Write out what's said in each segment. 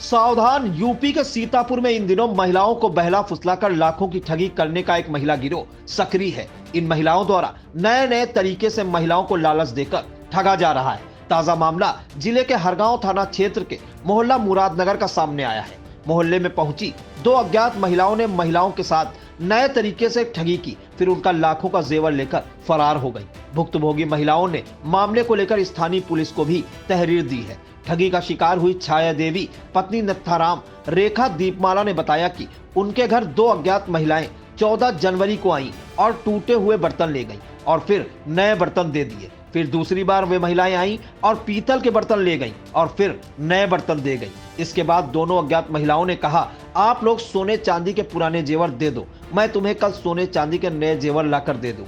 सावधान, यूपी के सीतापुर में इन दिनों महिलाओं को बहला फुसलाकर लाखों की ठगी करने का एक महिला गिरोह सक्रिय है। इन महिलाओं द्वारा नए नए तरीके से महिलाओं को लालच देकर ठगा जा रहा है। ताजा मामला जिले के हरगांव थाना क्षेत्र के मोहल्ला मुरादनगर का सामने आया है। मोहल्ले में पहुंची दो अज्ञात महिलाओं ने महिलाओं के साथ नए तरीके से ठगी की, फिर उनका लाखों का जेवर लेकर फरार हो गई। भुक्तभोगी महिलाओं ने मामले को लेकर स्थानीय पुलिस को भी तहरीर दी है। ठगी का शिकार हुई छाया देवी पत्नी नत्थाराम रेखा दीपमाला ने बताया कि उनके घर दो अज्ञात महिलाएं 14 जनवरी को आईं और टूटे हुए बर्तन ले गईं और फिर नए बर्तन दे दिए। फिर दूसरी बार वे महिलाएं आईं और पीतल के बर्तन ले गईं और फिर नए बर्तन दे गईं। इसके बाद दोनों अज्ञात महिलाओं ने कहा, आप लोग सोने चांदी के पुराने जेवर दे दो, मैं तुम्हें कल सोने चांदी के नए जेवर लाकर दे दूं।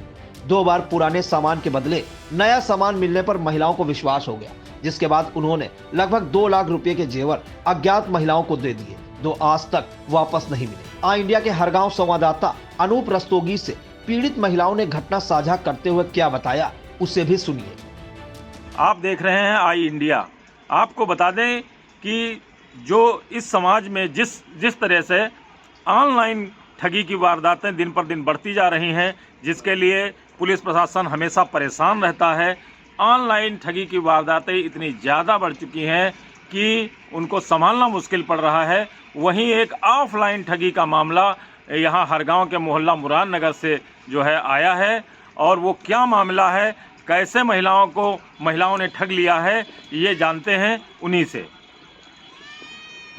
दो बार पुराने सामान के बदले नया सामान मिलने पर महिलाओं को विश्वास हो गया, जिसके बाद उन्होंने लगभग 2 लाख रुपए के जेवर अज्ञात महिलाओं को दे दिए, जो आज तक वापस नहीं मिले। आई इंडिया के हरगांव संवाददाता अनूप रस्तोगी से पीड़ित महिलाओं ने घटना साझा करते हुए क्या बताया, उसे भी सुनिए। आप देख रहे हैं आई इंडिया। आपको बता दें कि जो इस समाज में जिस तरह से ऑनलाइन ठगी की वारदातें दिन पर दिन बढ़ती जा रही हैं, जिसके लिए पुलिस प्रशासन हमेशा परेशान रहता है। ऑनलाइन ठगी की वारदातें इतनी ज़्यादा बढ़ चुकी हैं कि उनको संभालना मुश्किल पड़ रहा है। वहीं एक ऑफलाइन ठगी का मामला यहाँ हरगांव के मोहल्ला मुरादनगर से जो है आया है, और वो क्या मामला है, कैसे महिलाओं ने ठग लिया है, ये जानते हैं उन्हीं से।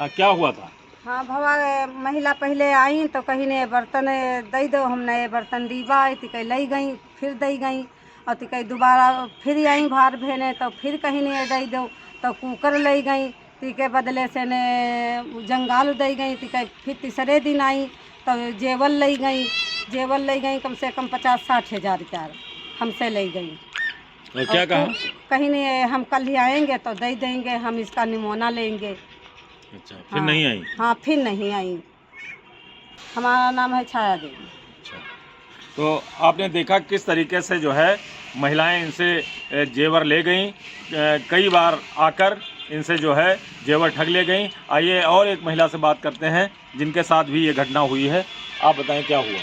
क्या हुआ था? हाँ भवा, महिला पहले आई तो कहीं ने बर्तन दे दो, हम नए बर्तन दीवा तिकई लई गई, फिर दई गई, और तिकई दोबारा फिर आई भार भेने तो फिर कहीं ने दे दो, तो कुकर लई गई, तिके बदले से ने जंगाल दई गई, तिकई फिर तीसरे दिन आई तो जेवर लई गई कम से कम 50-60 हज़ार रुपया हमसे ले गई। और क्या कहा? कहीं ने हम कल ही आएंगे तो दे देंगे, हम इसका नमूना लेंगे। अच्छा, फिर नहीं आई? हाँ, फिर नहीं आई। हमारा नाम है छाया देवी। अच्छा, तो आपने देखा किस तरीके से जो है महिलाएं इनसे जेवर ले गईं, कई बार आकर इनसे जो है जेवर ठग ले गईं। आइए और एक महिला से बात करते हैं जिनके साथ भी ये घटना हुई है। आप बताएं क्या हुआ?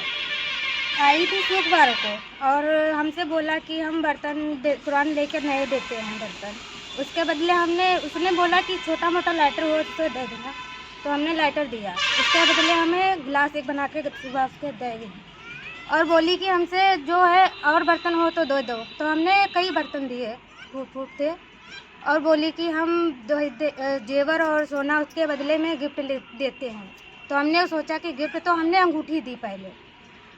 आई थी शुक्रवार को और हमसे बोला कि हम बर्तन पुराने लेकर नए देते हैं बर्तन। उसके बदले उसने बोला कि छोटा मोटा लाइटर हो तो दे देना, तो हमने लाइटर दिया। उसके बदले हमें गिलास एक बना के सुबह के दे गई और बोली कि हमसे जो है और बर्तन हो तो दे दो। तो हमने कई बर्तन दिए, फूट थे, और बोली कि हम जेवर और सोना उसके बदले में गिफ्ट देते हैं। तो हमने सोचा कि गिफ्ट, तो हमने अंगूठी दी, पहले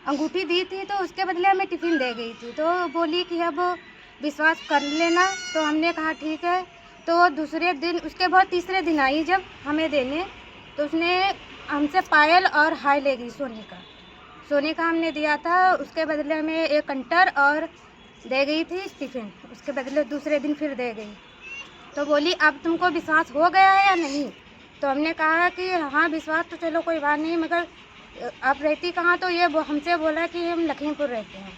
अंगूठी दी थी तो उसके बदले हमें टिफ़िन दे गई थी। तो बोली कि अब विश्वास कर लेना, तो हमने कहा ठीक है। तो दूसरे दिन, उसके बाद तीसरे दिन आई जब हमें देने, तो उसने हमसे पायल और हाई ले गई, सोने का हमने दिया था, उसके बदले हमें एक कंटर और दे गई थी टिफ़िन, उसके बदले दूसरे दिन फिर दे गई। तो बोली अब तुमको विश्वास हो गया है या नहीं? तो हमने कहा कि हाँ विश्वास तो चलो कोई बात नहीं, मगर आप रहती कहाँ? तो ये हमसे बोला कि हम लखीमपुर रहते हैं,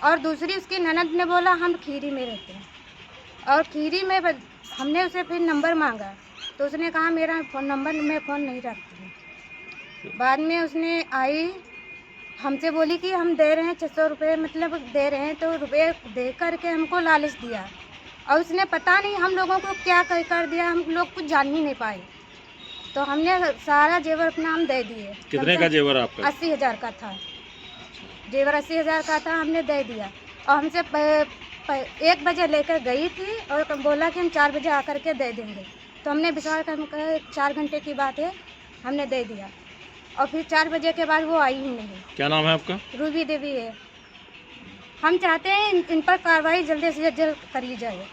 और दूसरी उसकी ननद ने बोला हम खीरी में रहते हैं, और खीरी में हमने उसे फिर नंबर मांगा तो उसने कहा मेरा फ़ोन नंबर मैं फ़ोन नहीं रखती हूँ। बाद में उसने आई, हमसे बोली कि हम दे रहे हैं 600 रुपये, मतलब दे रहे हैं, तो रुपये दे करके हमको लालच दिया, और उसने पता नहीं हम लोगों को क्या कर दिया, हम लोग कुछ जान ही नहीं पाए। तो हमने सारा जेवर अपना हम दे दिए। कितने का जेवर आपका? 80,000 का था जेवर, 80,000 का था, हमने दे दिया। और हमसे 1 बजे लेकर गई थी और बोला कि हम 4 बजे आकर के दे देंगे। तो हमने विश्वास कर 4 घंटे की बात है, हमने दे दिया, और फिर 4 बजे के बाद वो आई ही नहीं। क्या नाम है आपका? रूबी देवी है। हम चाहते हैं इन पर कार्रवाई जल्द से जल्द करी जाए।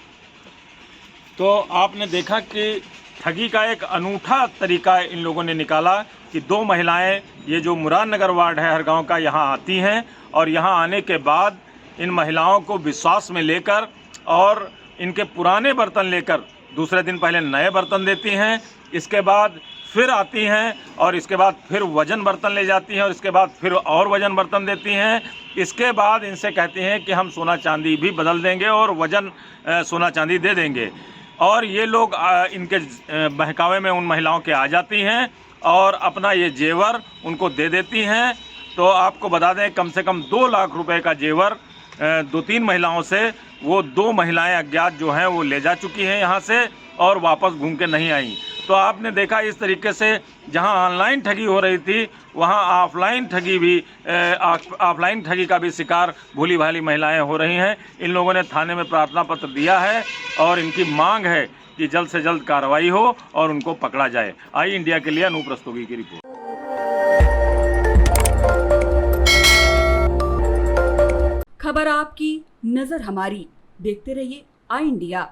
तो आपने देखा कि ठगी का एक अनूठा तरीका इन लोगों ने निकाला कि 2 महिलाएं, ये जो मुरादनगर वार्ड है हरगांव का, यहाँ आती हैं, और यहाँ आने के बाद इन महिलाओं को विश्वास में लेकर और इनके पुराने बर्तन लेकर दूसरे दिन पहले नए बर्तन देती हैं, इसके बाद फिर आती हैं और इसके बाद फिर वजन बर्तन ले जाती हैं, और इसके बाद फिर और वजन बर्तन देती हैं। इसके बाद इनसे कहती हैं कि हम सोना चांदी भी बदल देंगे और वजन सोना चांदी दे देंगे। और ये लोग इनके बहकावे में उन महिलाओं के आ जाती हैं और अपना ये जेवर उनको दे देती हैं। तो आपको बता दें कम से कम 2 लाख रुपए का जेवर 2-3 महिलाओं से वो 2 महिलाएं अज्ञात जो हैं वो ले जा चुकी हैं यहाँ से और वापस घूम के नहीं आई। तो आपने देखा इस तरीके से जहां ऑनलाइन ठगी हो रही थी वहां ऑफलाइन ठगी का भी शिकार भोली भाली महिलाएं हो रही हैं। इन लोगों ने थाने में प्रार्थना पत्र दिया है और इनकी मांग है कि जल्द से जल्द कार्रवाई हो और उनको पकड़ा जाए। आई इंडिया के लिए अनूप रस्तोगी की रिपोर्ट। खबर आपकी, नजर हमारी। देखते रहिए आई इंडिया।